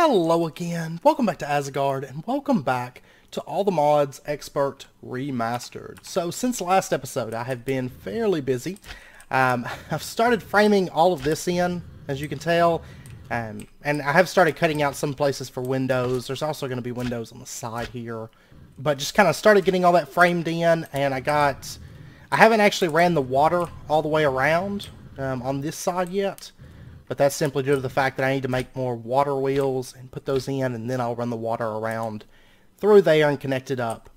Hello again, welcome back to Asgard, and welcome back to All the Mods Expert Remastered. So since the last episode, I have been fairly busy. I've started framing all of this in, as you can tell, and I have started cutting out some places for windows. There's also going to be windows on the side here, but just kind of started getting all that framed in, and I haven't actually ran the water all the way around on this side yet. But that's simply due to the fact that I need to make more water wheels and put those in, and then I'll run the water around through there and connect it up.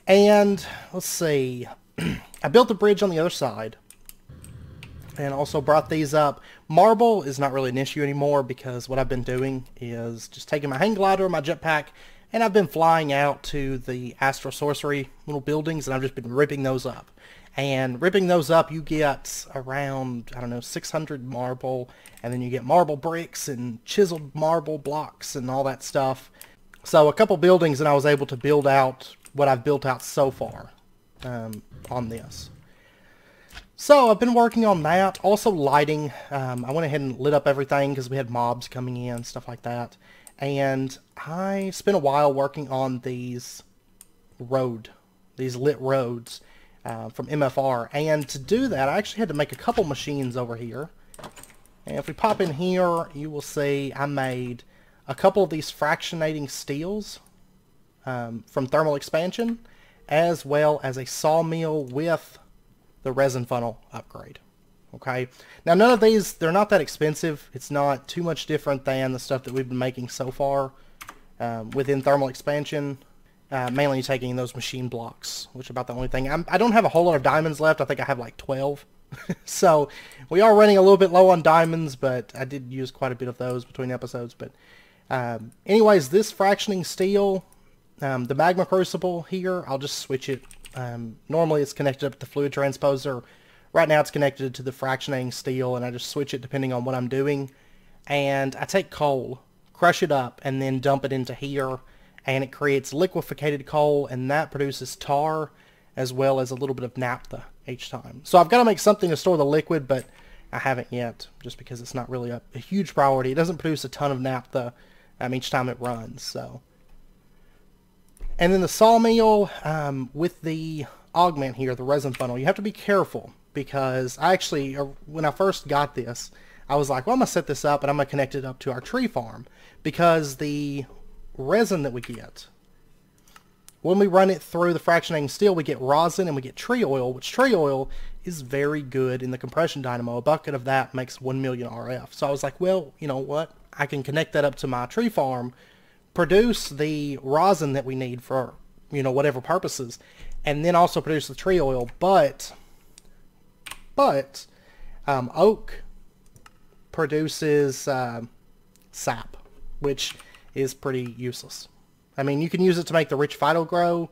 And let's see, I built the bridge on the other side and also brought these up. Marble is not really an issue anymore because what I've been doing is just taking my hang glider, my jetpack, and I've been flying out to the astral sorcery little buildings, and I've just been ripping those up. And ripping those up, you get around, I don't know, 600 marble, and then you get marble bricks and chiseled marble blocks and all that stuff. So a couple buildings, and I was able to build out what I've built out so far on this. So I've been working on that. Also lighting. I went ahead and lit up everything because we had mobs coming in, stuff like that. And I spent a while working on these lit roads. From MFR, and to do that I actually had to make a couple machines over here. And if we pop in here, you will see I made a couple of these fractionating steels from thermal expansion, as well as a sawmill with the resin funnel upgrade. Okay, now none of these, they're not that expensive. It's not too much different than the stuff that we've been making so far within thermal expansion. Mainly taking those machine blocks, which is about the only thing. I don't have a whole lot of diamonds left. I think I have like 12. So we are running a little bit low on diamonds, but I did use quite a bit of those between episodes. But anyways, this fractioning steel, the magma crucible here, I'll just switch it. Normally it's connected up to the fluid transposer. Right now it's connected to the fractionating steel, and I just switch it depending on what I'm doing. And I take coal, crush it up, and then dump it into here. And it creates liquefied coal, and that produces tar as well as a little bit of naphtha each time. So I've got to make something to store the liquid, but I haven't yet, just because it's not really a huge priority. It doesn't produce a ton of naphtha each time it runs. So, and then the sawmill with the augment here, the resin funnel, you have to be careful, because I actually, when I first got this, I was like, well, I'm going to set this up and I'm going to connect it up to our tree farm, because the resin that we get, when we run it through the fractionating steel, we get rosin and we get tree oil, which tree oil is very good in the compression dynamo. A bucket of that makes 1 million RF. So I was like, well, you know what, I can connect that up to my tree farm, produce the rosin that we need for, you know, whatever purposes, and then also produce the tree oil. But oak produces sap, which is pretty useless. I mean, you can use it to make the rich phyto grow,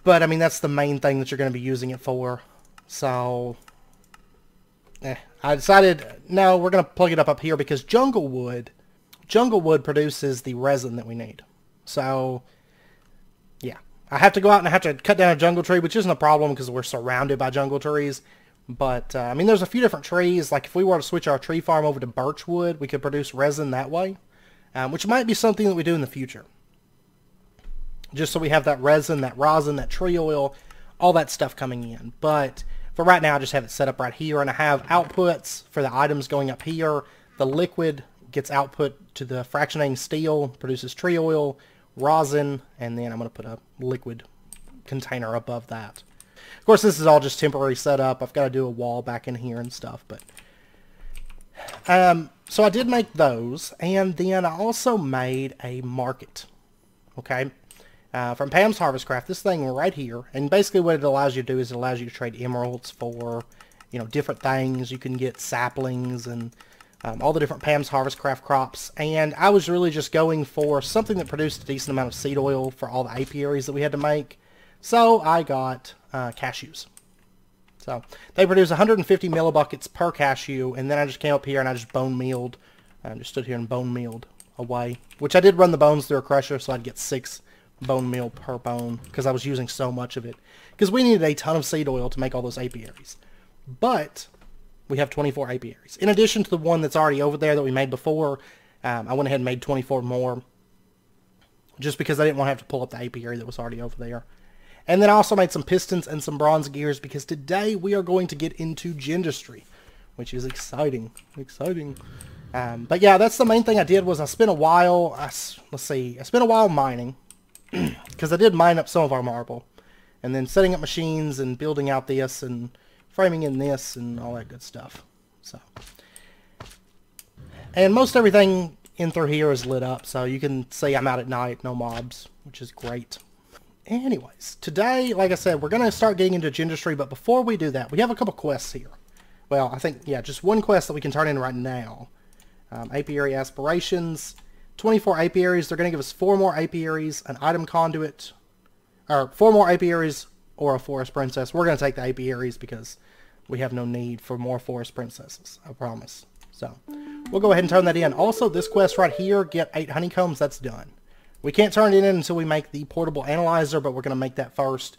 but I mean, that's the main thing that you're going to be using it for. So I decided, no, we're going to plug it up here, because jungle wood produces the resin that we need. So yeah, I have to go out and I have to cut down a jungle tree, which isn't a problem because we're surrounded by jungle trees. But, I mean, there's a few different trees. Like, if we were to switch our tree farm over to birch wood, we could produce resin that way. Which might be something that we do in the future. Just so we have that resin, that rosin, that tree oil, all that stuff coming in. But, for right now, I just have it set up right here. And I have outputs for the items going up here. The liquid gets output to the fractionating steel, produces tree oil, rosin, and then I'm going to put a liquid container above that. Of course, this is all just temporary setup. I've got to do a wall back in here and stuff, but so I did make those, and then I also made a market. Okay, from Pam's Harvest Craft, this thing right here, and basically what it allows you to do is it allows you to trade emeralds for, you know, different things. You can get saplings and all the different Pam's Harvest Craft crops, and I was really just going for something that produced a decent amount of seed oil for all the apiaries that we had to make. So I got cashews. So they produce 150 millibuckets per cashew, and then I just came up here and I just bone mealed. I just stood here and bone mealed away, which I did run the bones through a crusher, so I'd get 6 bone meal per bone, because I was using so much of it. Because we needed a ton of seed oil to make all those apiaries. But we have 24 apiaries. In addition to the one that's already over there that we made before, I went ahead and made 24 more. Just because I didn't want to have to pull up the apiary that was already over there. And then I also made some pistons and some bronze gears because today we are going to get into Gendustry, which is exciting. But yeah, that's the main thing I did was I spent a while, I spent a while mining because I did mine up some of our marble. And then setting up machines and building out this and framing in this and all that good stuff. So, and most everything in through here is lit up, so you can see I'm out at night, no mobs, which is great. Anyways, today, like I said, we're going to start getting into Gendustry, but before we do that, we have a couple quests here. Well, I think, yeah, just one quest that we can turn in right now. Apiary Aspirations, 24 apiaries. They're going to give us 4 more apiaries, an item conduit, or 4 more apiaries, or a forest princess. We're going to take the apiaries because we have no need for more forest princesses, I promise. So, we'll go ahead and turn that in. Also, this quest right here, get 8 honeycombs, that's done. We can't turn it in until we make the portable analyzer, but we're going to make that first.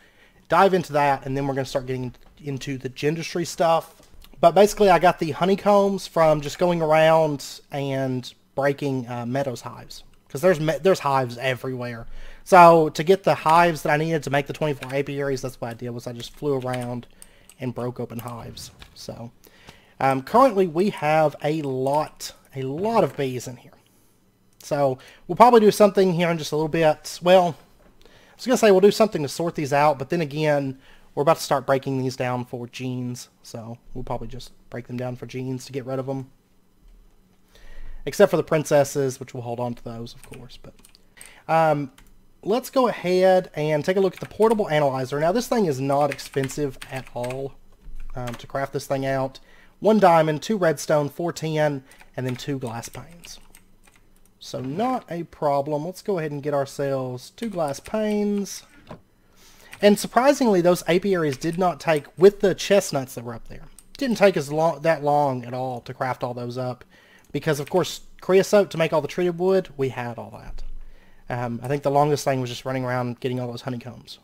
Dive into that, and then we're going to start getting into the Gendustry stuff. But basically, I got the honeycombs from just going around and breaking meadows hives. Because there's hives everywhere. So, to get the hives that I needed to make the 24 apiaries, that's what I did, was I just flew around and broke open hives. So, currently we have a lot of bees in here. So, we'll probably do something here in just a little bit. Well, I was going to say we'll do something to sort these out, but then again, we're about to start breaking these down for genes. So, we'll probably just break them down for genes to get rid of them. Except for the princesses, which we'll hold on to those, of course. But let's go ahead and take a look at the portable analyzer. Now, this thing is not expensive at all to craft this thing out. 1 diamond, 2 redstone, 4 tin, and then 2 glass panes. So not a problem. Let's go ahead and get ourselves 2 glass panes. And surprisingly, those apiaries did not take, with the chestnuts that were up there, didn't take that long at all to craft all those up. Because, of course, creosote to make all the treated wood, we had all that. I think the longest thing was just running around getting all those honeycombs.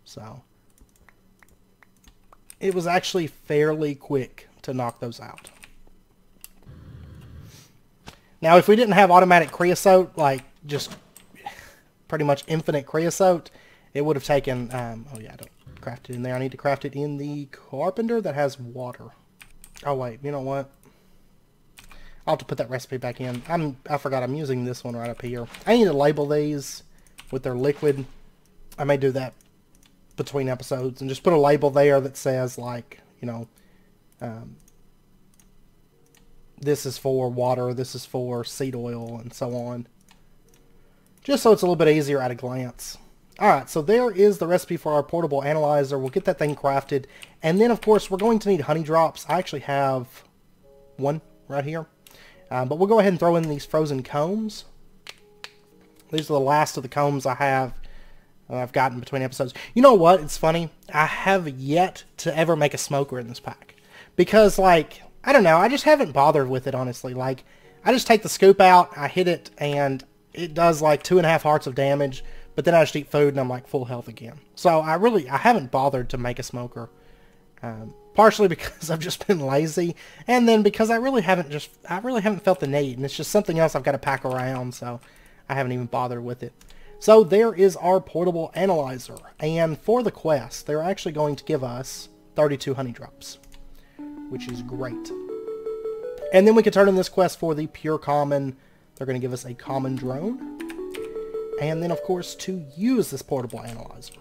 So, it was actually fairly quick to knock those out. Now, if we didn't have automatic creosote, like just pretty much infinite creosote, it would have taken, oh yeah, I don't craft it in there. I need to craft it in the carpenter that has water. Oh wait, you know what? I'll have to put that recipe back in. I forgot I'm using this one right up here. I need to label these with their liquid. I may do that between episodes and just put a label there that says, like, you know, this is for water, this is for seed oil, and so on. Just so it's a little bit easier at a glance. Alright, so there is the recipe for our portable analyzer. We'll get that thing crafted. And then, of course, we're going to need honey drops. I actually have 1 right here. But we'll go ahead and throw in these frozen combs. These are the last of the combs I've gotten between episodes. You know what? It's funny. I have yet to ever make a smoker in this pack. Because, like, I don't know. I just haven't bothered with it, honestly. Like, I just take the scoop out, I hit it, and it does, like, 2.5 hearts of damage. But then I just eat food, and I'm, like, full health again. So, I haven't bothered to make a smoker. Partially because I've just been lazy, and then because I really haven't felt the need, and it's just something else I've got to pack around, so I haven't even bothered with it. So there is our portable analyzer, and for the quest, they're actually going to give us 32 honey drops, which is great. And then we can turn in this quest for the pure common. They're going to give us a common drone, and then of course to use this portable analyzer.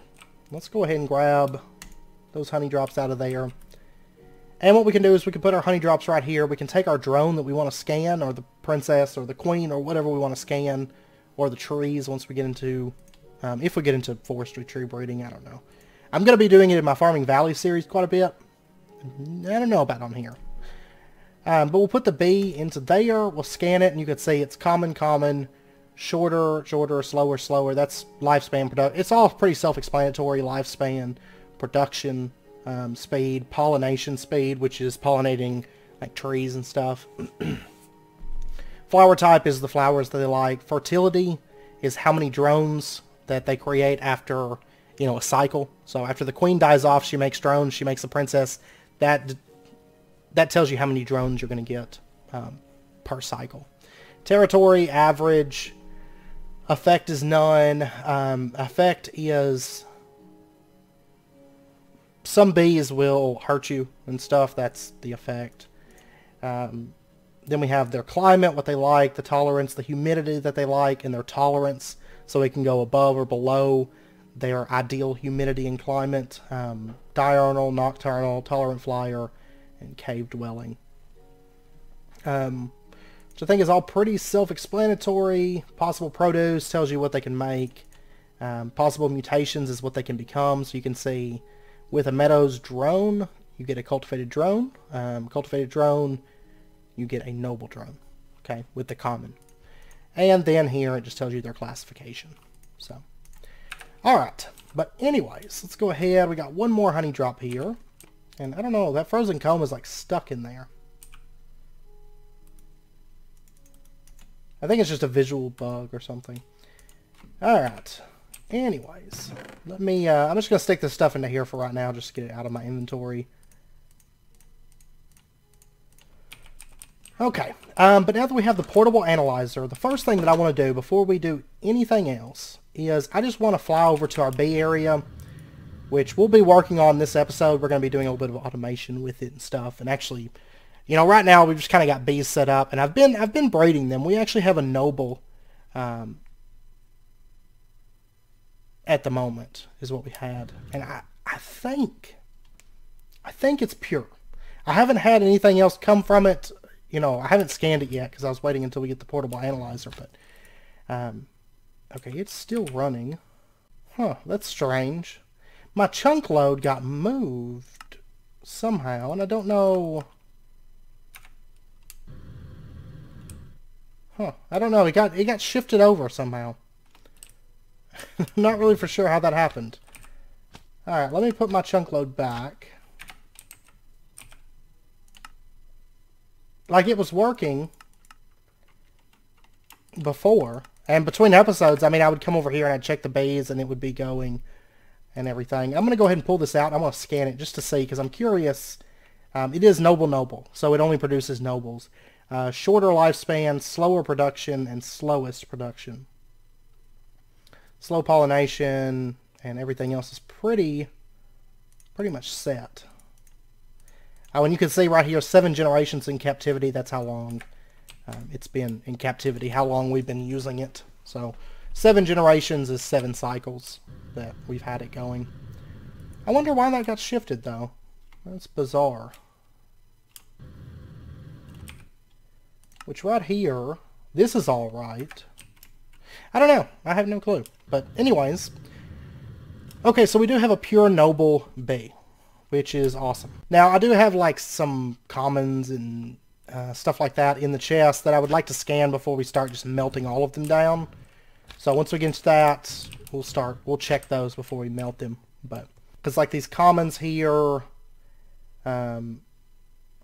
Let's go ahead and grab those honey drops out of there. And what we can do is we can put our honey drops right here. We can take our drone that we want to scan, or the princess, or the queen, or whatever we want to scan, or the trees once we get into, if we get into forestry tree breeding, I don't know. I'm going to be doing it in my Farming Valley series quite a bit. I don't know about on here. But we'll put the bee into there, we'll scan it, and you can see it's common, common, shorter, shorter, slower, slower. That's lifespan production. It's all pretty self-explanatory. Lifespan, production, speed, pollination speed, which is pollinating like trees and stuff. Flower type is the flowers that they like. Fertility is how many drones that they create after, you know, a cycle. So after the queen dies off, she makes drones, she makes a princess. That that tells you how many drones you're going to get per cycle. Territory, average. Effect is none. Effect is... some bees will hurt you and stuff. That's the effect. Then we have their climate, what they like, the tolerance, the humidity that they like, and their tolerance. So it can go above or below their ideal humidity and climate. Diurnal, nocturnal, tolerant flyer, and cave dwelling. Which I think is all pretty self-explanatory. Possible produce tells you what they can make. Possible mutations is what they can become. So you can see with a Meadows drone, you get a cultivated drone. Cultivated drone, you get a noble drone. Okay, with the common. And then here it just tells you their classification. So, alright. But anyways, let's go ahead. We got one more honey drop here. And I don't know, that frozen comb is like stuck in there. I think it's just a visual bug or something. Alright. Anyways, let me, I'm just going to stick this stuff into here for right now, just to get it out of my inventory. Okay, but now that we have the portable analyzer, the first thing that I want to do before we do anything else is I just want to fly over to our bee area, which we'll be working on this episode. We're going to be doing a little bit of automation with it and stuff, and actually... you know, right now we've just kind of got bees set up, and I've been breeding them. We actually have a noble at the moment, is what we had, and I think it's pure. I haven't had anything else come from it. You know, I haven't scanned it yet because I was waiting until we get the portable analyzer. But okay, it's still running. Huh? That's strange. My chunk load got moved somehow, and I don't know. Huh, I don't know, it got shifted over somehow. Not really for sure how that happened. Alright, let me put my chunk load back. Like it was working before. And between episodes, I mean, I would come over here and I'd check the bees and it would be going and everything. I'm going to go ahead and pull this out. I'm going to scan it just to see because I'm curious. It is noble, so it only produces nobles. Shorter lifespan, slower production, and slowest production. Slow pollination and everything else is pretty much set. Oh, and you can see right here, 7 generations in captivity. That's how long it's been in captivity, how long we've been using it. So 7 generations is 7 cycles that we've had it going. I wonder why that got shifted, though. That's bizarre. Which right here, this is all right. I don't know. I have no clue. But anyways. Okay, so we do have a pure noble bee, which is awesome. Now, I do have like some commons and stuff like that in the chest that I would like to scan before we start just melting all of them down. So once we get into that, we'll check those before we melt them. But, because like these commons here, a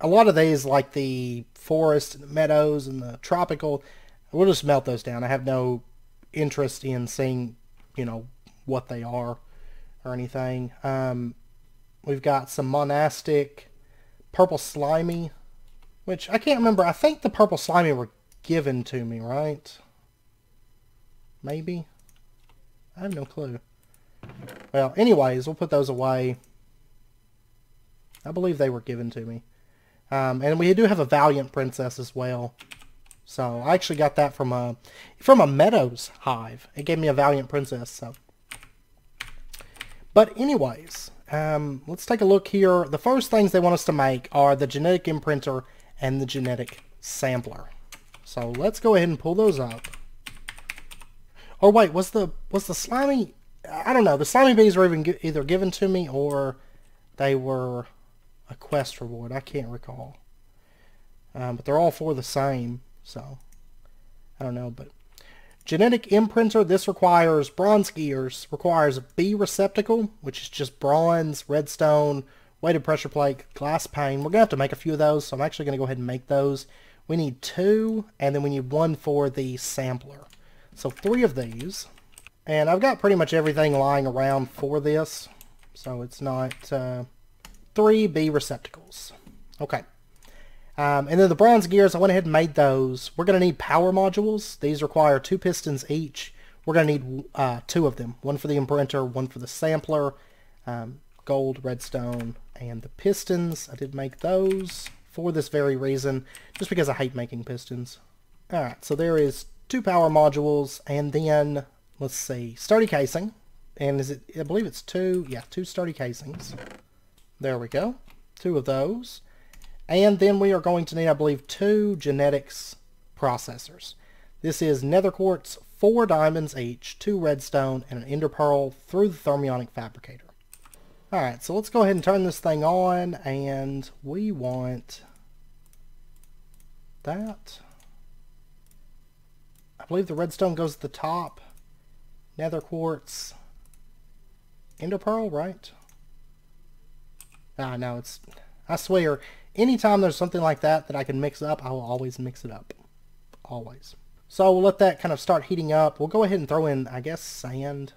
lot of these, like the forest and the meadows and the tropical, we'll just melt those down. I have no interest in seeing, you know, what they are or anything. We've got some monastic, purple slimy, which I can't remember. I think the purple slimy were given to me, right? Maybe? I have no clue. Well, anyways, we'll put those away. I believe they were given to me. And we do have a Valiant Princess as well. So I actually got that from a Meadows hive. It gave me a Valiant Princess. So, but anyways, let's take a look here. The first things they want us to make are the genetic imprinter and the genetic sampler. So let's go ahead and pull those up. Or wait, was the slimy? I don't know. The slimy bees were either given to me or they were a quest reward. I can't recall. But they're all for the same. So, I don't know, but genetic imprinter, this requires bronze gears, requires a bee receptacle, which is just bronze, redstone, weighted pressure plate, glass pane. We're going to have to make a few of those, so I'm actually going to go ahead and make those. We need 2, and then we need 1 for the sampler. So 3 of these. And I've got pretty much everything lying around for this, so it's not 3 bee receptacles. Okay. And then the bronze gears, I went ahead and made those. We're going to need power modules. These require 2 pistons each. We're going to need 2 of them. One for the imprinter, one for the sampler. Gold, redstone, and the pistons. I did make those for this very reason, just because I hate making pistons. Alright, so there is 2 power modules, and then, let's see, sturdy casing. And is it, I believe it's 2, yeah, 2 sturdy casings. There we go. 2 of those. And then we are going to need, I believe, 2 genetics processors. This is nether quartz, 4 diamonds each, 2 redstone, and an ender pearl through the thermionic fabricator. Alright, so let's go ahead and turn this thing on, and we want that. I believe the redstone goes at the top. Nether quartz. Ender pearl, right? Ah, no, it's... I swear, anytime there's something like that I can mix up, I will always mix it up. Always. So we'll let that kind of start heating up. We'll go ahead and throw in, I guess, sand.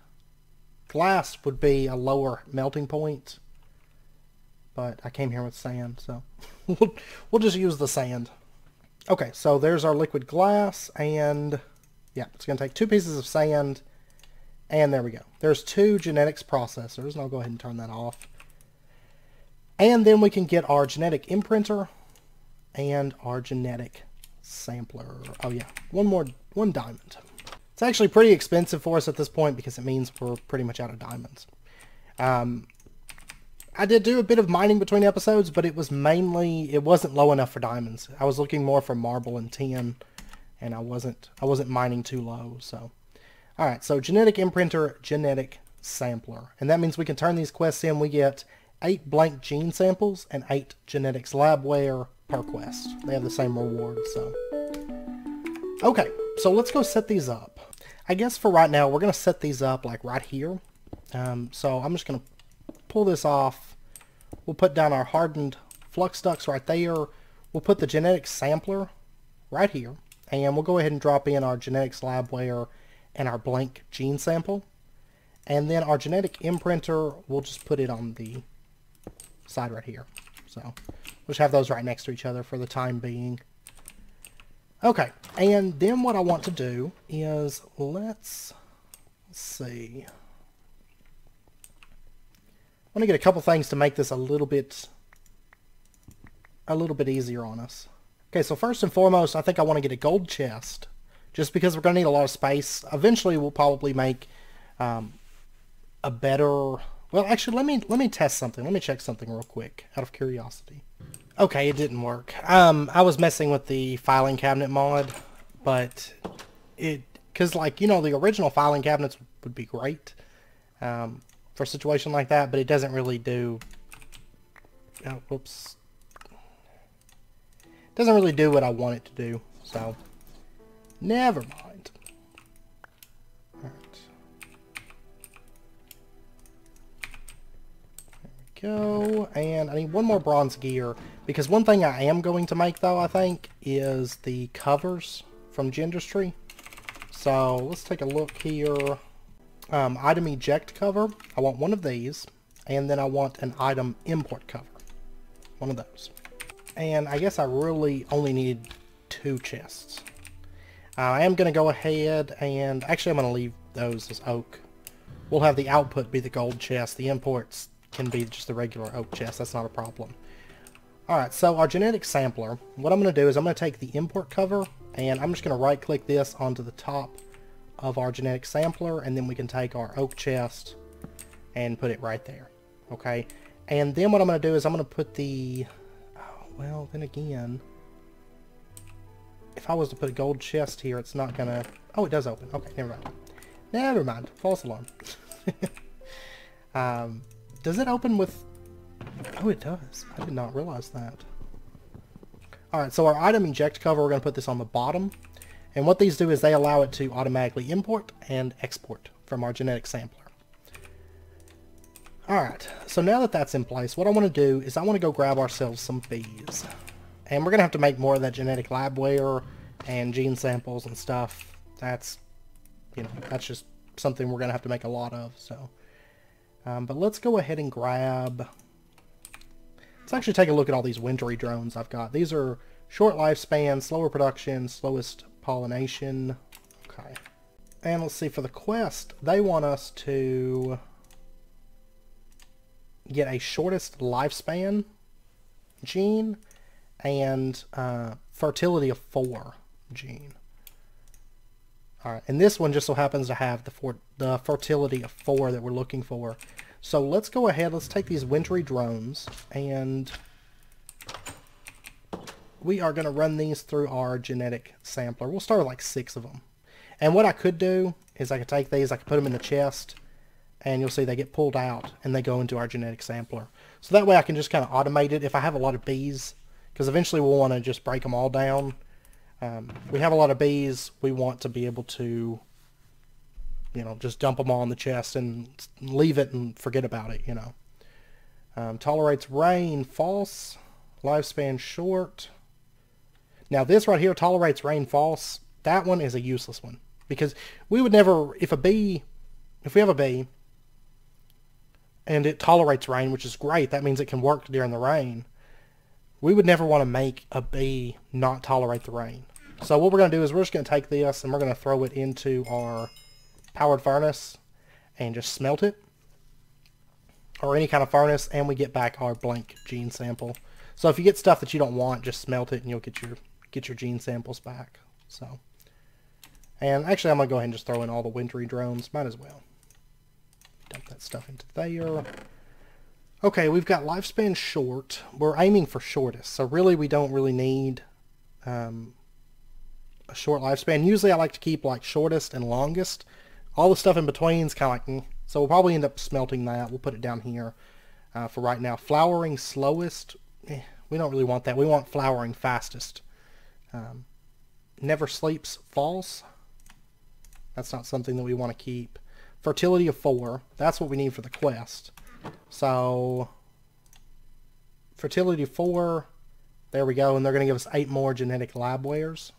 Glass would be a lower melting point, but I came here with sand, so we'll just use the sand. Okay, so there's our liquid glass, and yeah, it's going to take 2 pieces of sand, and there we go. There's 2 genetics processors, and I'll go ahead and turn that off. And then we can get our genetic imprinter and our genetic sampler. Oh yeah, one diamond. It's actually pretty expensive for us at this point because it means we're pretty much out of diamonds. I did do a bit of mining between episodes, but it was mainly, it wasn't low enough for diamonds. I was looking more for marble and tin, and I wasn't mining too low, so. Alright, so genetic imprinter, genetic sampler. And that means we can turn these quests in. We get 8 blank gene samples and 8 genetics labware per quest. They have the same reward, so. Okay, so let's go set these up. I guess for right now, we're going to set these up like right here. So I'm just going to pull this off. We'll put down our hardened flux ducts right there. We'll put the genetics sampler right here. And we'll go ahead and drop in our genetics labware and our blank gene sample. And then our genetic imprinter, we'll just put it on the side right here. So we'll just have those right next to each other for the time being. Okay, and then what I want to do is let's see. I want to get a couple things to make this a little bit easier on us. Okay, so first and foremost, I think I want to get a gold chest, just because we're going to need a lot of space. Eventually, we'll probably make a better. Well, actually, let me test something. Let me check something real quick, out of curiosity. Okay, it didn't work. I was messing with the filing cabinet mod, but because like, you know, the original filing cabinets would be great for a situation like that, but it doesn't really do, oh, whoops. It doesn't really do what I want it to do, so never mind. Go, and I need one more bronze gear, because one thing I am going to make though, I think, is the covers from Gendustry. So let's take a look here. Item eject cover, I want one of these, and then I want an item import cover, one of those. And I guess I really only need 2 chests. I am going to go ahead and, actually I'm going to leave those as oak. We'll have the output be the gold chest, the imports can be just the regular oak chest, that's not a problem. Alright, so our genetic sampler, what I'm going to do is I'm going to take the import cover, and I'm just going to right click this onto the top of our genetic sampler, and then we can take our oak chest and put it right there. Okay, and then what I'm going to do is I'm going to put the, oh, well, then again, if I was to put a gold chest here, it's not going to, oh, it does open. Okay, never mind. Never mind, false alarm. Does it open with... Oh, it does. I did not realize that. Alright, so our item eject cover, we're going to put this on the bottom. And what these do is they allow it to automatically import and export from our genetic sampler. Alright, so now that that's in place, what I want to do is I want to go grab ourselves some bees. And we're going to have to make more of that genetic labware and gene samples and stuff. That's, you know, that's just something we're going to have to make a lot of, so... but let's go ahead and grab... Let's actually take a look at all these wintry drones I've got. These are Short lifespan, slower production, slowest pollination. Okay. And let's see, for the quest, they want us to get a shortest lifespan gene and fertility of 4 gene. Alright, and this one just so happens to have the fertility of 4 that we're looking for. So let's go ahead, let's take these wintry drones, and we are going to run these through our genetic sampler. We'll start with like 6 of them. And what I could do is I could take these, I could put them in the chest, and you'll see they get pulled out and they go into our genetic sampler. So that way I can just kind of automate it if I have a lot of bees, because eventually we'll want to just break them all down. We have a lot of bees, we want to be able to, you know, just dump them all in the chest and leave it and forget about it, you know. Tolerates rain, false. Lifespan short. Now this right here, tolerates rain, false. That one is a useless one, because we would never, if we have a bee and it tolerates rain, which is great, that means it can work during the rain. We would never want to make a bee not tolerate the rain. So what we're going to do is we're just going to take this and we're going to throw it into our powered furnace and just smelt it, or any kind of furnace, and we get back our blank gene sample. So if you get stuff that you don't want, just smelt it and you'll get your gene samples back. So, and actually I'm going to go ahead and just throw in all the wintry drones. Might as well. Dump that stuff into there. Okay, we've got lifespan short. We're aiming for shortest, so really we don't really need a short lifespan. Usually I like to keep like shortest and longest. All the stuff in between is kind of like, so we'll probably end up smelting that. We'll put it down here for right now. Flowering slowest, we don't really want that. We want flowering fastest. Never sleeps, false. That's not something that we want to keep. Fertility of 4, that's what we need for the quest. So, fertility 4, there we go, and they're going to give us 8 more genetic lab wares.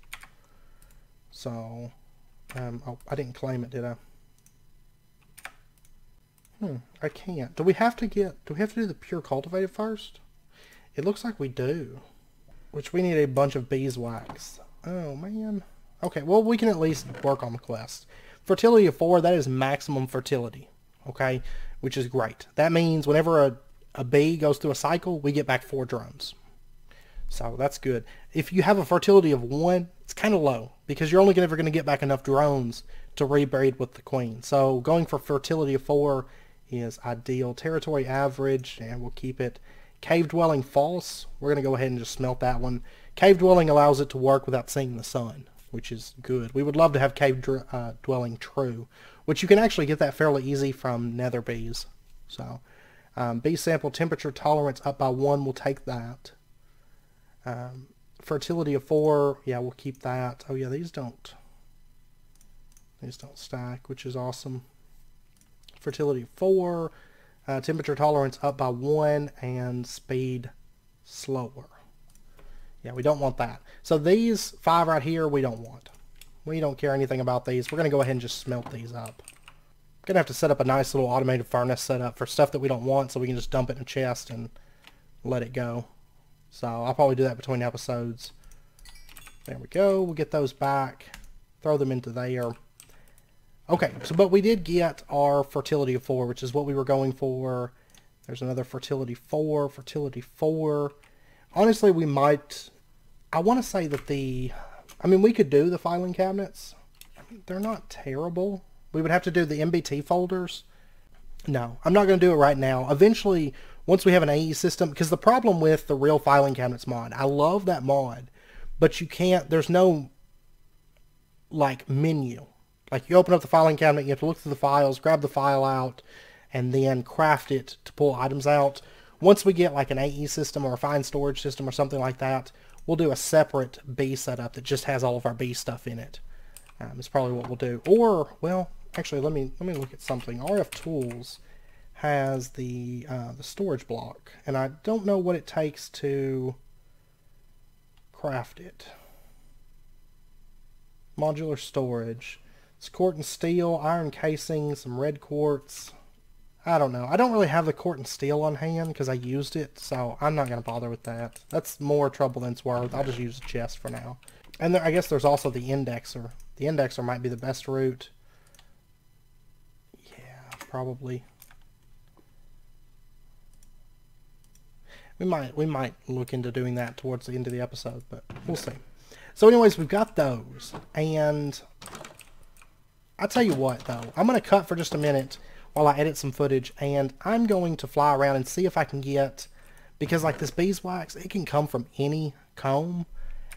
So, oh, I didn't claim it, did I? I can't. Do we have to do the pure cultivated first? It looks like we do. Which we need a bunch of beeswax. Oh, man. Okay, well, we can at least work on the quest. Fertility of 4, that is maximum fertility. Okay? Which is great. That means whenever a bee goes through a cycle, we get back 4 drones. So that's good. If you have a fertility of 1, it's kind of low, because you're only ever going to get back enough drones to rebreed with the queen. So going for fertility of 4 is ideal. Territory average, and we'll keep it. Cave dwelling false. We're going to go ahead and just smelt that one. Cave dwelling allows it to work without seeing the sun, which is good. We would love to have cave dwelling true, which you can actually get that fairly easy from nether bees. So, bee sample temperature tolerance up by 1, we'll take that. Fertility of 4, yeah, we'll keep that. Oh yeah, these don't stack, which is awesome. Fertility of 4, temperature tolerance up by 1, and speed slower. Yeah, we don't want that. So these 5 right here, we don't want. We don't care anything about these. We're going to go ahead and just smelt these up. Going to have to set up a nice little automated furnace setup for stuff that we don't want, so we can just dump it in a chest and let it go. So I'll probably do that between episodes. There we go. We'll get those back. Throw them into there. Okay, so but we did get our fertility of 4, which is what we were going for. There's another fertility 4, fertility 4. Honestly, we might... I want to say that I mean, we could do the filing cabinets. I mean, they're not terrible. We would have to do the MBT folders. No, I'm not going to do it right now. Eventually, once we have an AE system, because the problem with the real filing cabinets mod, I love that mod, but you can't, there's no, like, menu. Like, you open up the filing cabinet, you have to look through the files, grab the file out, and then craft it to pull items out. Once we get, like, an AE system or a fine storage system or something like that, we'll do a separate B setup that just has all of our B stuff in it. It's probably what we'll do. Or, well, actually, let me look at something. RF Tools has the storage block, and I don't know what it takes to craft it. Modular storage. It's quartz and steel, iron casing, some red quartz. I don't know. I don't really have the Court and Steel on hand because I used it, so I'm not going to bother with that. That's more trouble than it's worth. I'll just use the chest for now. And I guess there's also the Indexer. The Indexer might be the best route. Yeah, probably. We might look into doing that towards the end of the episode, but we'll see. So anyways, we've got those. And I'll tell you what, though. I'm going to cut for just a minute while I edit some footage, and I'm going to fly around and see if I can get, because like this beeswax, it can come from any comb,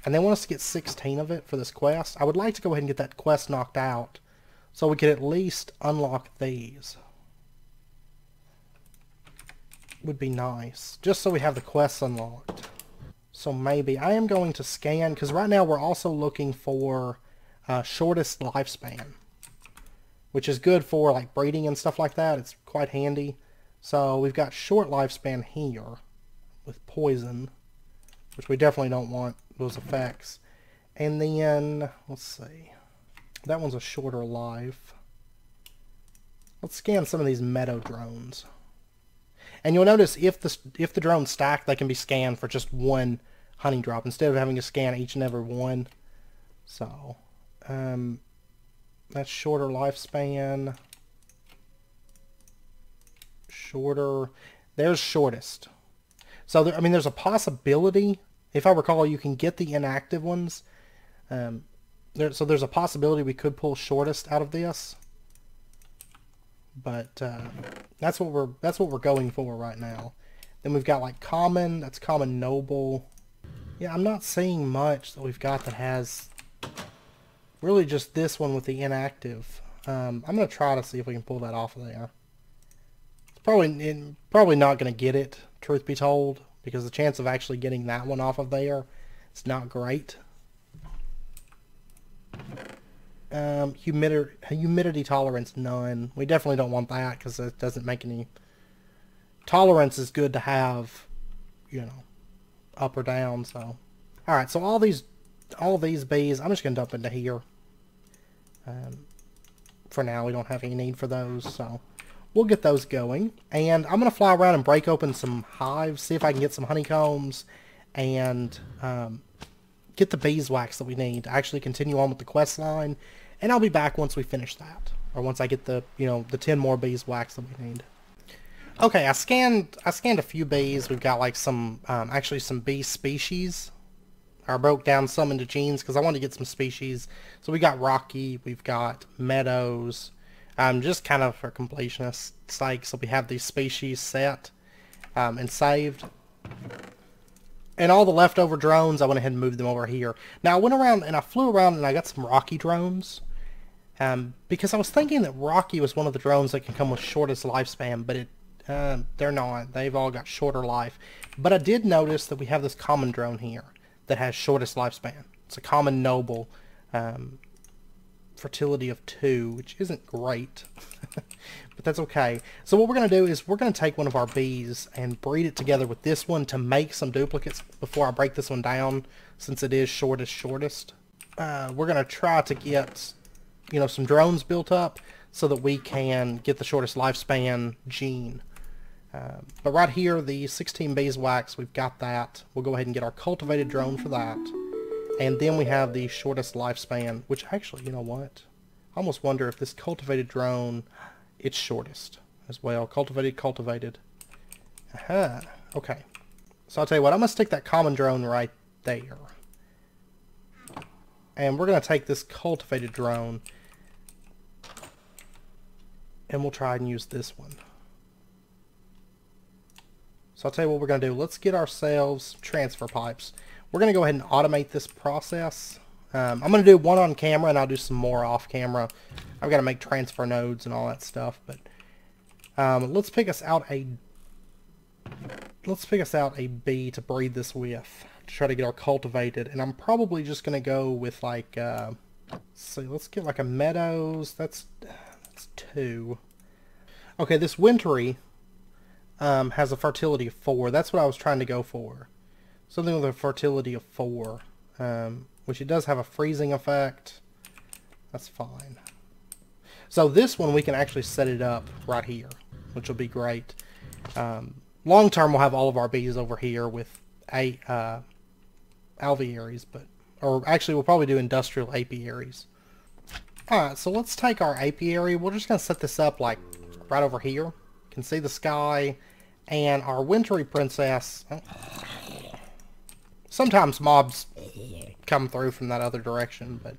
and they want us to get 16 of it for this quest. I would like to go ahead and get that quest knocked out so we could at least unlock these. Would be nice, just so we have the quests unlocked. So maybe I am going to scan, because right now we're also looking for shortest lifespan, which is good for like breeding and stuff like that. It's quite handy. So we've got short lifespan here with poison, which we definitely don't want those effects. And then, let's see, that one's a shorter life. Let's scan some of these meadow drones. And you'll notice if the drones stack, they can be scanned for just one honey drop instead of having to scan each and every one. So, that's shorter lifespan. Shorter. There's shortest. So, I mean, there's a possibility. If I recall, you can get the inactive ones. So there's a possibility we could pull shortest out of this. But that's what we're going for right now. Then we've got like common. That's common noble. Yeah, I'm not seeing much that we've got that has. Really just this one with the inactive. I'm going to try to see if we can pull that off of there. It's probably not going to get it, truth be told, because the chance of actually getting that one off of there, it's not great. Humidity tolerance, none. We definitely don't want that because it doesn't make any... Tolerance is good to have, you know, up or down, so... Alright, so all these bees, I'm just going to dump into here. For now, we don't have any need for those, so we'll get those going. And I'm going to fly around and break open some hives, see if I can get some honeycombs, and get the beeswax that we need to actually continue on with the quest line. And I'll be back once we finish that, or once I get the 10 more beeswax that we need. Okay, I scanned a few bees. We've got like some actually some bee species. I broke down some into genes because I wanted to get some species. So we got rocky, we've got meadows, just kind of for completionist sake. So we have these species set and saved. And all the leftover drones, I went ahead and moved them over here. Now I went around and I flew around and I got some rocky drones. Because I was thinking that rocky was one of the drones that can come with shortest lifespan, but they're not. They've all got shorter life. But I did notice that we have this common drone here that has shortest lifespan. It's a common noble, fertility of 2, which isn't great, but that's okay. So what we're going to do is we're going to take one of our bees and breed it together with this one to make some duplicates before I break this one down, since it is shortest. We're going to try to get, some drones built up so that we can get the shortest lifespan gene. But right here, the 16 beeswax, we've got that. We'll go ahead and get our cultivated drone for that. And then we have the shortest lifespan, which actually, you know what? I almost wonder if this cultivated drone, it's shortest as well. Cultivated. Aha. Okay. So I'll tell you what, I'm going to stick that common drone right there. And we're going to take this cultivated drone and we'll try and use this one. So I'll tell you what we're going to do. Let's get ourselves transfer pipes. We're going to go ahead and automate this process. I'm going to do one on camera and I'll do some more off camera. I've got to make transfer nodes and all that stuff. But let's pick us out a bee to breed this with, to try to get our cultivated. And I'm probably just going to go with like let's see, let's get like a meadows. That's 2. Okay, this wintry has a fertility of 4. That's what I was trying to go for. Something with a fertility of 4. Which it does have a freezing effect. That's fine. So this one we can actually set it up right here. which will be great. Long term, we'll have all of our bees over here with alvearies, or actually we'll probably do industrial apiaries. Alright, so let's take our apiary. We're just going to set this up like right over here. You can see the sky, and our wintry princess. Sometimes mobs come through from that other direction, but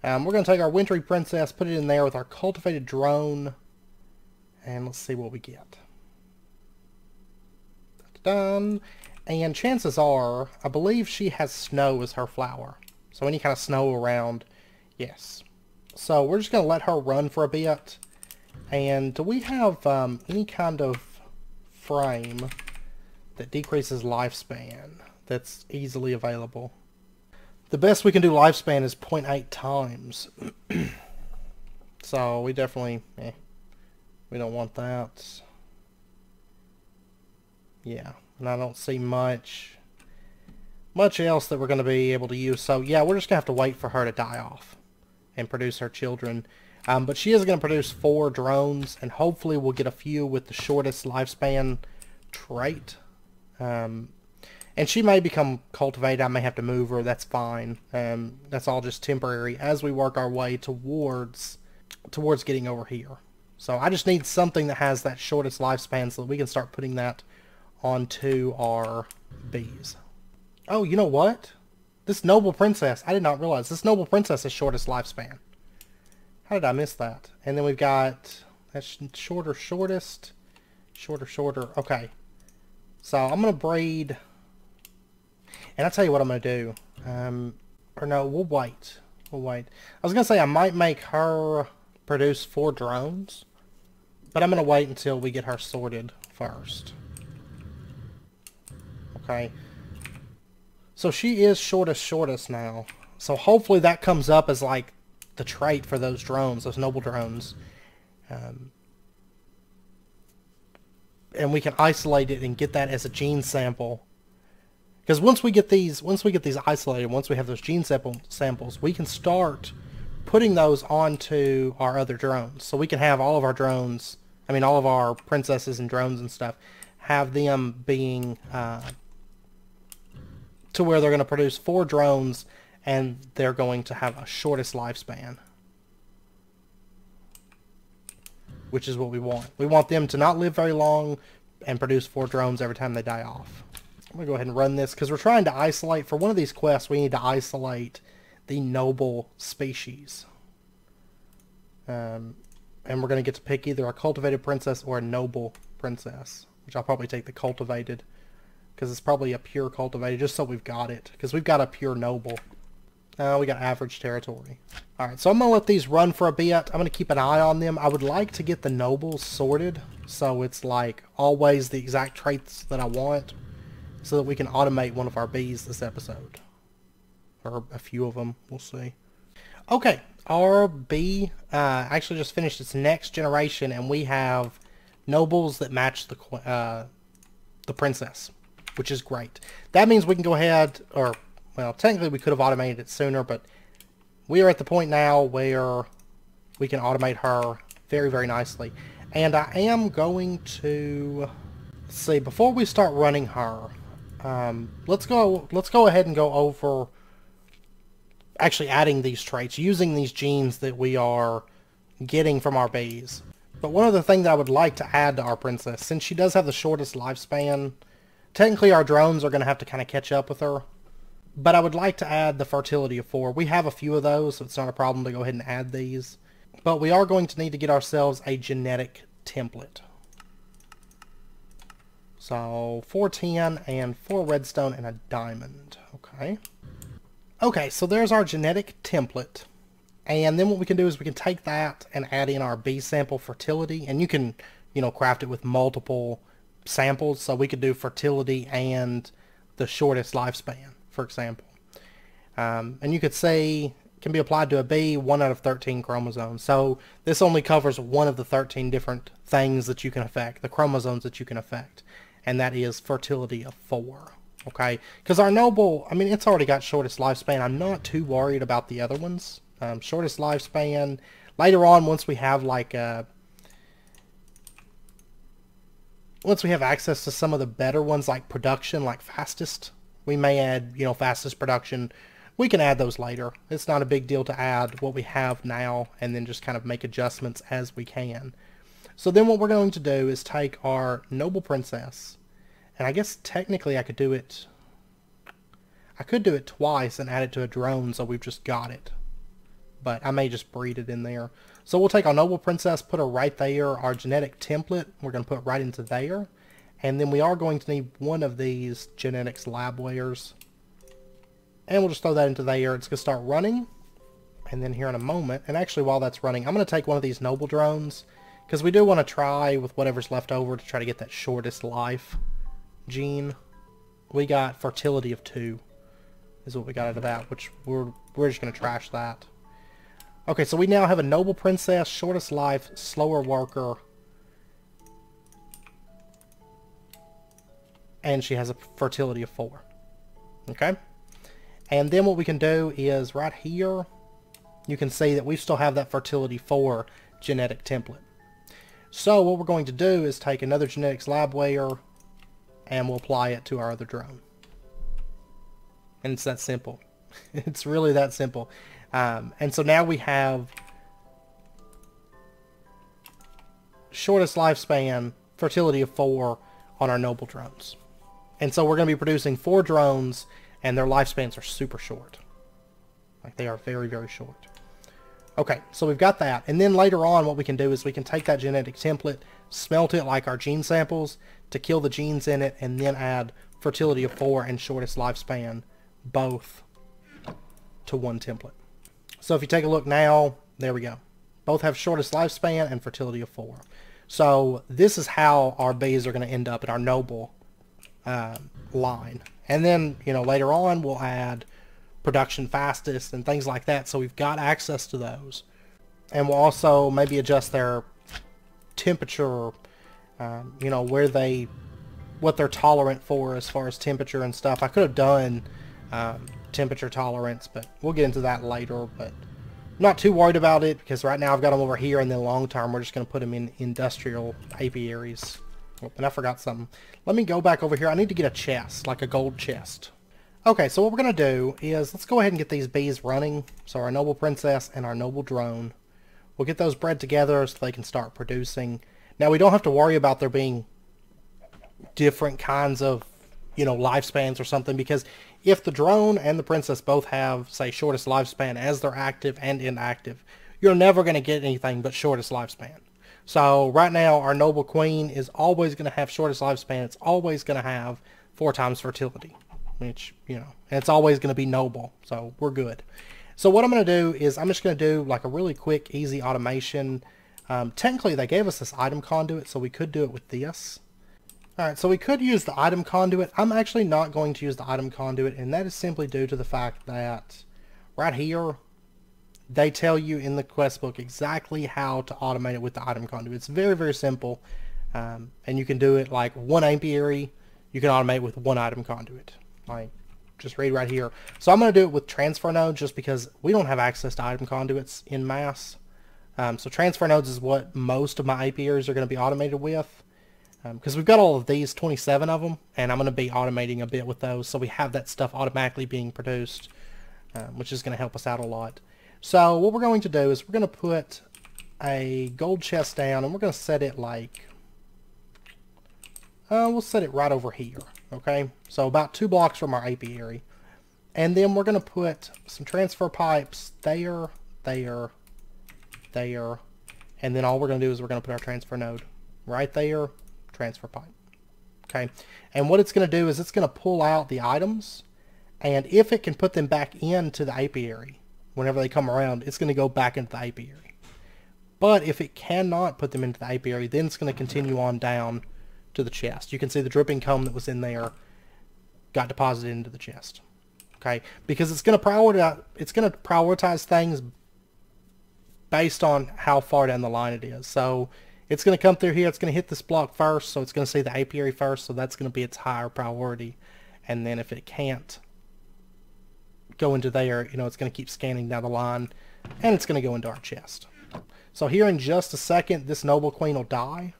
we're going to take our wintry princess, put it in there with our cultivated drone, and let's see what we get. Done. And chances are, I believe she has snow as her flower. So any kind of snow around, yes. So we're just going to let her run for a bit. And do we have any kind of frame that decreases lifespan that's easily available? The best we can do lifespan is 0.8 times. So we definitely, we don't want that. Yeah, and I don't see much else that we're going to be able to use. So yeah, we're just going to have to wait for her to die off and produce her children. But she is going to produce 4 drones, and hopefully we'll get a few with the shortest lifespan trait. And she may become cultivated. I may have to move her. That's fine. That's all just temporary as we work our way towards getting over here. So I just need something that has that shortest lifespan so that we can start putting that onto our bees. Oh, you know what? This noble princess, I did not realize this noble princess is shortest lifespan. How did I miss that? And then we've got that's shortest, shorter. Okay. So I'm gonna breed, and I'll tell you what I'm gonna do. Or no, we'll wait. I was gonna say I might make her produce 4 drones, but I'm gonna wait until we get her sorted first. Okay, so she is shortest now. So hopefully that comes up as like the trait for those drones, those noble drones, and we can isolate it and get that as a gene sample. Because once we get these isolated, once we have those gene samples, we can start putting those onto our other drones. So we can have all of our drones, I mean all of our princesses and drones and stuff, have them being to where they're going to produce 4 drones, and they're going to have a shortest lifespan, which is what we want. We want them to not live very long and produce 4 drones every time they die off. I'm going to go ahead and run this because we're trying to isolate. For one of these quests, we need to isolate the noble species. And we're going to get to pick either a cultivated princess or a noble princess, which I'll probably take the cultivated, because it's probably a pure cultivated, just so we've got it. Because we've got a pure noble. We got average territory. Alright, so I'm going to let these run for a bit. I'm going to keep an eye on them. I would like to get the nobles sorted, so it's like always the exact traits that I want, so that we can automate one of our bees this episode. Or a few of them, we'll see. Okay, our bee actually just finished its next generation, and we have nobles that match the princess, which is great. That means we can go ahead, or, well, technically we could have automated it sooner, but we are at the point now where we can automate her very, very nicely. And I am going to, let's see, before we start running her, let's go ahead and go over actually adding these traits, using these genes that we are getting from our bees. But one other thing that I would like to add to our princess, since she does have the shortest lifespan, technically our drones are going to have to kind of catch up with her, but I would like to add the fertility of 4. We have a few of those, so it's not a problem to go ahead and add these. But we are going to need to get ourselves a genetic template. So 4 tin and 4 redstone and a diamond. Okay. Okay, so there's our genetic template. And then what we can do is we can take that and add in our bee sample fertility. And you can, craft it with multiple samples. So we could do fertility and the shortest lifespan, for example. And you could say can be applied to a bee 1 out of 13 chromosomes. So this only covers one of the 13 different things that you can affect, the chromosomes that you can affect. And that is fertility of 4. Okay, because our noble, I mean, it's already got shortest lifespan. I'm not too worried about the other ones. Shortest lifespan. Later on, once we have like once we have access to some of the better ones like production, like fastest, we may add, you know, fastest production. We can add those later. It's not a big deal to add what we have now and then just kind of make adjustments as we can. So then what we're going to do is take our noble princess, and I guess technically I could do it twice and add it to a drone so we've just got it. But I may just breed it in there. So we'll take our noble princess, put her right there. Our genetic template, we're going to put right into there. And then we are going to need one of these genetics lab layers. And we'll just throw that into there. It's going to start running. And then here in a moment, and actually while that's running, I'm going to take one of these noble drones, because we do want to try with whatever's left over to try to get that shortest life gene. We got fertility of 2 is what we got out of that, which we're just going to trash that. Okay, so we now have a noble princess, shortest life, slower worker, and she has a fertility of 4. Okay? And then what we can do is right here, you can see that we still have that fertility 4 genetic template. So what we're going to do is take another genetics lab layer and we'll apply it to our other drone. And it's that simple. It's really that simple. And so now we have shortest lifespan, fertility of 4 on our noble drones. And so we're going to be producing 4 drones, and their lifespans are super short. Like, they are very, very short. Okay, so we've got that. And then later on, what we can do is we can take that genetic template, smelt it like our gene samples to kill the genes in it, and then add fertility of 4 and shortest lifespan both to one template. So if you take a look now, there we go. Both have shortest lifespan and fertility of 4. So this is how our bees are going to end up in our noble line. And then, you know, later on we'll add production fastest and things like that. So we've got access to those. And we'll also maybe adjust their temperature, you know, what they're tolerant for as far as temperature and stuff. I could have done temperature tolerance, but we'll get into that later. But I'm not too worried about it, because right now I've got them over here, and then long term we're just going to put them in industrial apiaries. Oh, and I forgot something. Let me go back over here. I need to get a chest, like a gold chest. Okay, so what we're going to do is let's go ahead and get these bees running. So our noble princess and our noble drone. We'll get those bred together so they can start producing. Now we don't have to worry about there being different kinds of, you know, lifespans or something, because if the drone and the princess both have, say, shortest lifespan as they're active and inactive, you're never going to get anything but shortest lifespan. So right now our noble queen is always going to have shortest lifespan. It's always going to have 4 times fertility, which, you know, and it's always going to be noble. So we're good. So what I'm going to do is I'm just going to do like a really quick, easy automation. Technically they gave us this item conduit, so we could do it with this. Alright, so we could use the item conduit. I'm actually not going to use the item conduit, and that is simply due to the fact that right here, they tell you in the quest book exactly how to automate it with the item conduit. It's very, very simple, and you can do it like 1 apiary, you can automate with 1 item conduit. Like, just read right here. So I'm going to do it with transfer nodes just because we don't have access to item conduits in mass. So transfer nodes is what most of my apiaries are going to be automated with. Because we've got all of these, 27 of them, and I'm going to be automating a bit with those, so we have that stuff automatically being produced, which is going to help us out a lot. So what we're going to do is we're going to put a gold chest down, and we're going to set it like, we'll set it right over here, okay? So about 2 blocks from our apiary. And then we're going to put some transfer pipes there, there, there, and then all we're going to do is we're going to put our transfer node right there, transfer pipe. Okay, and what it's going to do is it's going to pull out the items, and if it can put them back into the apiary whenever they come around, it's going to go back into the apiary. But if it cannot put them into the apiary, then it's going to continue on down to the chest. You can see the dripping comb that was in there got deposited into the chest. Okay, because it's going to prioritize things based on how far down the line it is. So it's going to come through here, it's going to hit this block first, so it's going to see the apiary first, so that's going to be its higher priority. And then if it can't go into there, you know, it's going to keep scanning down the line, and it's going to go into our chest. So here in just a second, this noble queen will die,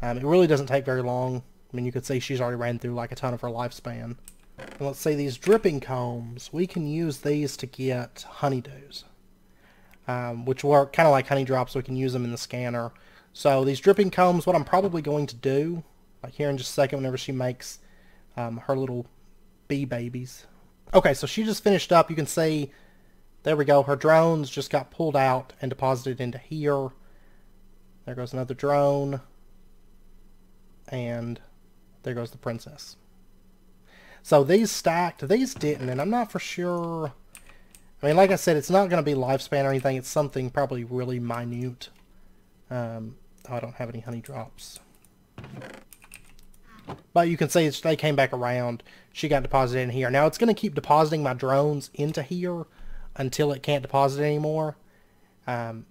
It really doesn't take very long. I mean, you could see she's already ran through like a ton of her lifespan. And let's see, these dripping combs, we can use these to get honeydews, which work kind of like honey drops, so we can use them in the scanner. So these dripping combs, what I'm probably going to do, like here in just a second whenever she makes her little bee babies. Okay, so she just finished up. You can see, there we go, her drones just got pulled out and deposited into here. There goes another drone. And there goes the princess. So these stacked, these didn't, and I'm not for sure. I mean, like I said, it's not going to be lifespan or anything. It's something probably really minute. Oh, I don't have any honey drops. But you can see they came back around. She got deposited in here. Now it's going to keep depositing my drones into here until it can't deposit anymore. But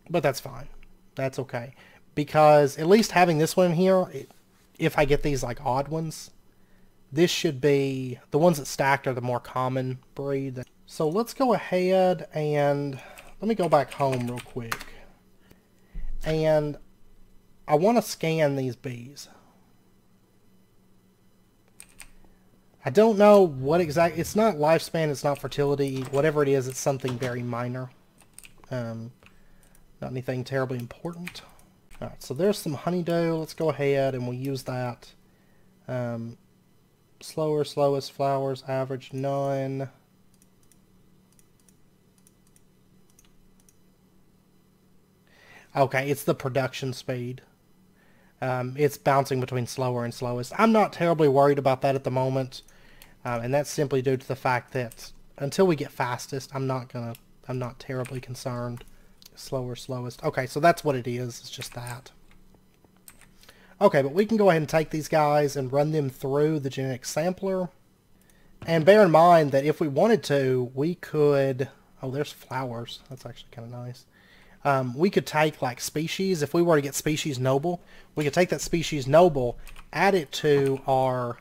that's fine. That's okay. Because at least having this one here, if I get these like odd ones, this should be, the ones that stacked are the more common breed. So let's go ahead and, let me go back home real quick. And I want to scan these bees. I don't know what exactly, it's not lifespan, it's not fertility, whatever it is, it's something very minor. Not anything terribly important. Alright, so there's some honeydew. Let's go ahead and we'll use that. Slower, slowest flowers, average, none. Okay, it's the production speed. It's bouncing between slower and slowest. I'm not terribly worried about that at the moment. And that's simply due to the fact that until we get fastest, I'm not terribly concerned. Slower, slowest. Okay, so that's what it is. It's just that. Okay, but we can go ahead and take these guys and run them through the genetic sampler. And bear in mind that if we wanted to, we could... Oh, there's flowers. That's actually kind of nice. We could take, like, species. If we were to get species noble, we could take that species noble, add it to our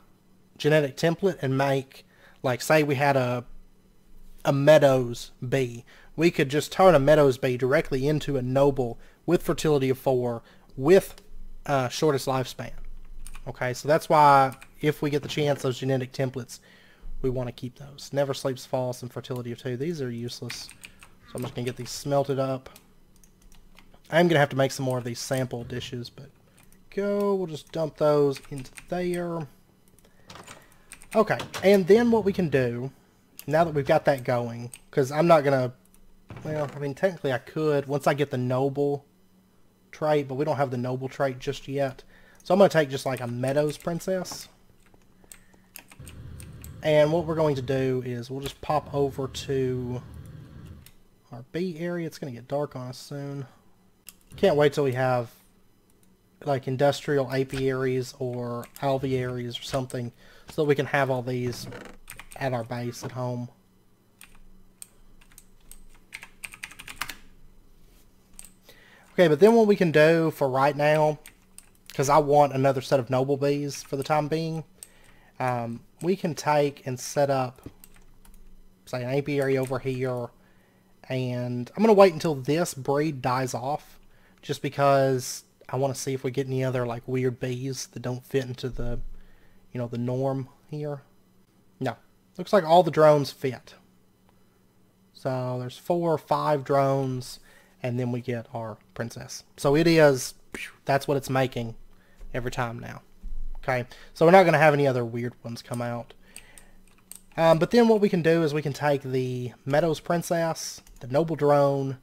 genetic template, and make, like, say we had a meadows bee. We could just turn a meadows bee directly into a noble with fertility of 4 with shortest lifespan. Okay, so that's why if we get the chance, those genetic templates, we want to keep those. Never sleeps false and fertility of 2. These are useless. So I'm just going to get these smelted up. I'm going to have to make some more of these sample dishes, but go. We'll just dump those into there. Okay, and then what we can do, now that we've got that going, because I'm not going to, well, I mean, technically I could, once I get the noble trait, but we don't have the noble trait just yet. So I'm going to take just like a Meadows Princess. And what we're going to do is we'll just pop over to our bee area. It's going to get dark on us soon. Can't wait till we have like industrial apiaries or alvearies or something so that we can have all these at our base at home. Okay, but then what we can do for right now, because I want another set of noble bees for the time being, we can take and set up, say, an apiary over here, and I'm going to wait until this breed dies off, just because I want to see if we get any other, like, weird bees that don't fit into the, you know, the norm here. No. Looks like all the drones fit. So there's 4 or 5 drones, and then we get our princess. So it is, that's what it's making every time now. Okay, so we're not going to have any other weird ones come out. But then what we can do is we can take the Meadows Princess, the Noble Drone,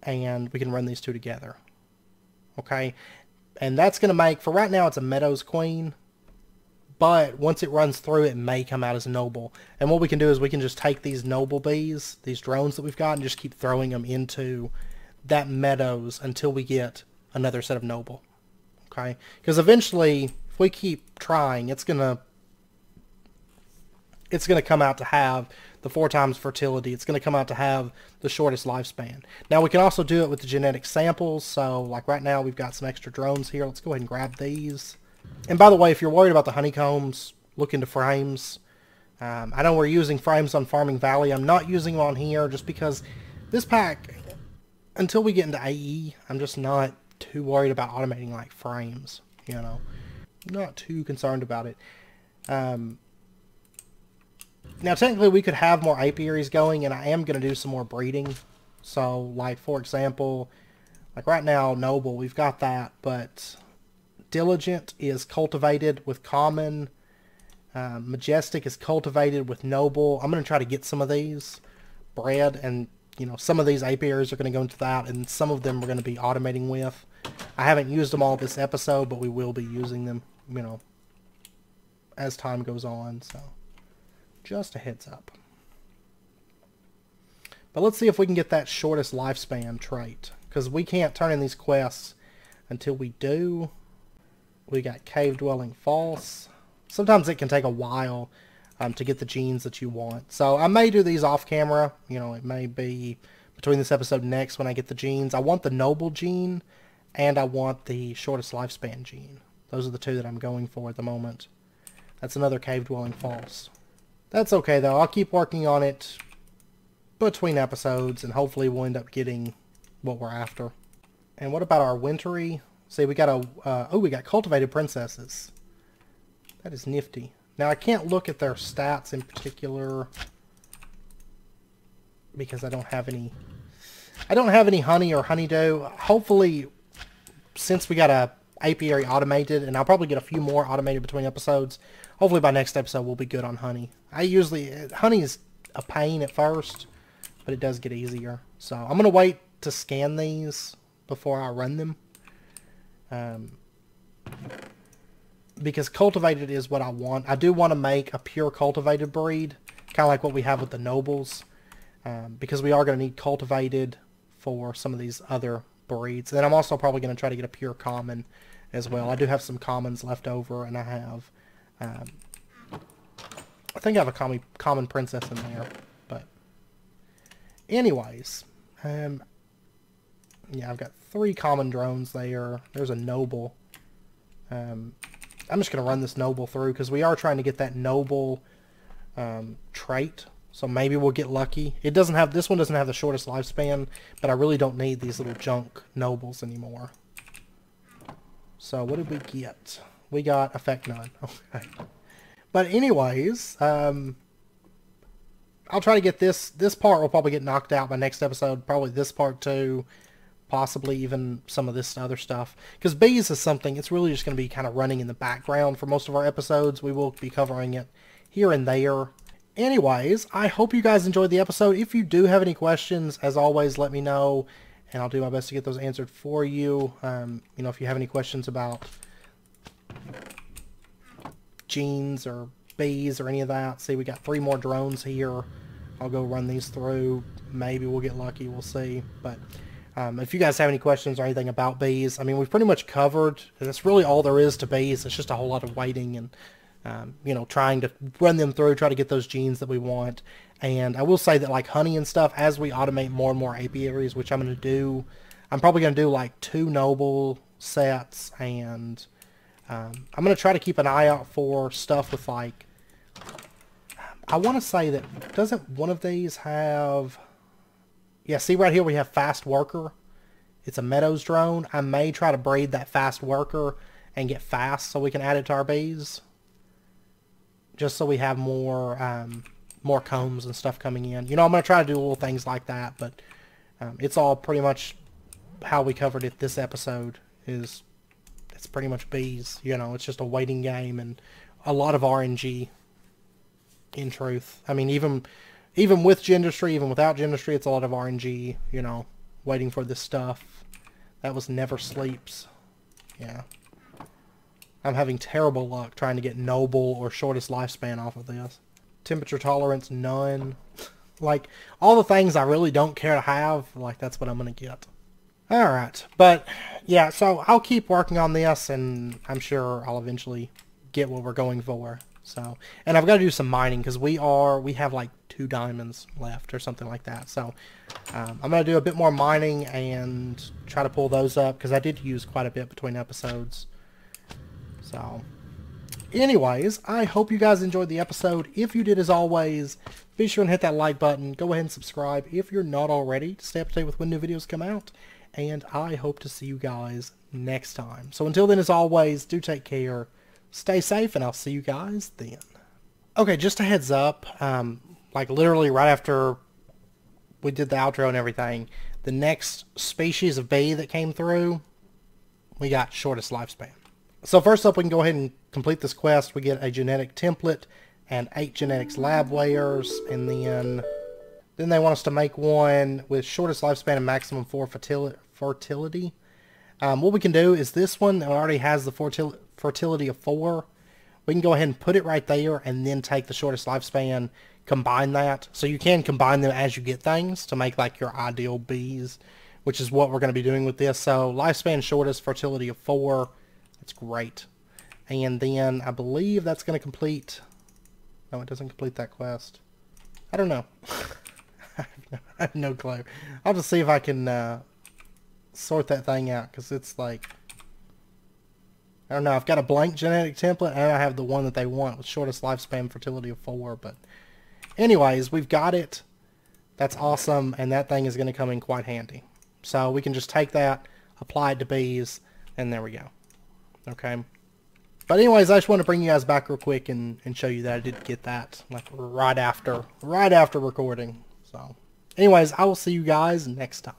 and we can run these two together. Okay, and that's going to make, for right now it's a Meadows Queen, but once it runs through it may come out as Noble. And what we can do is we can just take these Noble bees, these drones that we've got, and just keep throwing them into that Meadows until we get another set of Noble. Okay, because eventually, if we keep trying, it's gonna come out to have the 4 times fertility. It's gonna come out to have the shortest lifespan. Now we can also do it with the genetic samples. So like right now we've got some extra drones here. Let's go ahead and grab these. And by the way, if you're worried about the honeycombs, look into frames. I know we're using frames on Farming Valley. I'm not using them on here just because this pack, until we get into AE, I'm just not too worried about automating like frames, you know. Not too concerned about it. Now technically we could have more apiaries going, and I am going to do some more breeding. So like for example, like right now noble, we've got that, but diligent is cultivated with common. Majestic is cultivated with noble. I'm going to try to get some of these bred, and you know, some of these apiaries are going to go into that, and some of them we're going to be automating with. I haven't used them all this episode, but we will be using them, you know, as time goes on. So just a heads up. But let's see if we can get that shortest lifespan trait, because we can't turn in these quests until we do. We got cave dwelling false. Sometimes it can take a while to get the genes that you want. So I may do these off camera. You know, it may be between this episode and next when I get the genes. I want the noble gene, and I want the shortest lifespan gene. Those are the two that I'm going for at the moment. That's another cave dwelling false. That's okay though. I'll keep working on it between episodes, and hopefully we'll end up getting what we're after. And what about our wintry? See, we got we got cultivated princesses. That is nifty. Now I can't look at their stats in particular because I don't have any honey or honeydew. Hopefully, since we got a apiary automated, and I'll probably get a few more automated between episodes, hopefully by next episode we'll be good on honey. Honey is a pain at first, but it does get easier. So I'm gonna wait to scan these before I run them. Because cultivated is what I want. I do want to make a pure cultivated breed, kind of like what we have with the nobles, because we are going to need cultivated for some of these other breeds. And then I'm also probably going to try to get a pure common as well. I do have some commons left over, and I have, I think I have a common princess in there. But anyways, yeah, I've got 3 common drones there. There's a noble. I'm just going to run this noble through because we are trying to get that noble trait. So maybe we'll get lucky. This one doesn't have the shortest lifespan, but I really don't need these little junk nobles anymore. So what did we get? We got effect none. Okay. But anyways, I'll try to get this part will probably get knocked out by next episode. Probably this part too. Possibly even some of this other stuff. Because bees is something, it's really just going to be kind of running in the background for most of our episodes. We will be covering it here and there. Anyways, I hope you guys enjoyed the episode. If you do have any questions, as always, let me know, and I'll do my best to get those answered for you. You know, if you have any questions about genes or bees or any of that. See, we got 3 more drones here. I'll go run these through. Maybe we'll get lucky. We'll see. But if you guys have any questions or anything about bees, I mean, we've pretty much covered. That's really all there is to bees. It's just a whole lot of waiting and, you know, trying to run them through, try to get those genes that we want. And I will say that, like, honey and stuff, as we automate more and more apiaries, which I'm going to do, I'm probably going to do, like, 2 noble sets, and I'm going to try to keep an eye out for stuff with, like, I want to say that, doesn't one of these have... Yeah, see right here we have fast worker. It's a meadows drone. I may try to breed that fast worker and get fast so we can add it to our bees. Just so we have more more combs and stuff coming in. You know, I'm going to try to do little things like that, but it's all pretty much how we covered it this episode. It's pretty much bees. You know, it's just a waiting game and a lot of RNG, in truth. I mean, even with Gendustry, even without Gendustry, it's a lot of RNG, you know, waiting for this stuff. That was never sleeps. Yeah. I'm having terrible luck trying to get noble or shortest lifespan off of this. Temperature tolerance, none. Like, all the things I really don't care to have, like, that's what I'm going to get. Alright, but, yeah, so I'll keep working on this, and I'm sure I'll eventually get what we're going for. So, and I've got to do some mining because we have like 2 diamonds left or something like that. So I'm going to do a bit more mining and try to pull those up because I did use quite a bit between episodes. So anyways, I hope you guys enjoyed the episode. If you did, as always, be sure and hit that like button. Go ahead and subscribe if you're not already to stay up to date with when new videos come out. and I hope to see you guys next time. So until then, as always, do take care, stay safe, and I'll see you guys then. Okay, just a heads up, like literally right after we did the outro and everything, the next species of bee that came through, we got shortest lifespan. So first up, we can go ahead and complete this quest. We get a genetic template and 8 genetics lab wares, and then they want us to make one with shortest lifespan and maximum 4 fertility. What we can do is this one already has the fertility of 4. We can go ahead and put it right there and then take the shortest lifespan, combine that. So you can combine them as you get things to make like your ideal bees, which is what we're going to be doing with this. So lifespan shortest, fertility of 4. That's great. And then I believe that's going to complete... No, it doesn't complete that quest. I don't know. I have no clue. I'll just see if I can sort that thing out, because it's like... I don't know, I've got a blank genetic template, and I have the one that they want with shortest lifespan, fertility of 4, but anyways, we've got it. That's awesome, and that thing is going to come in quite handy. So we can just take that, apply it to bees, and there we go. Okay. But anyways, I just want to bring you guys back real quick and show you that I did get that like right after recording. So anyways, I will see you guys next time.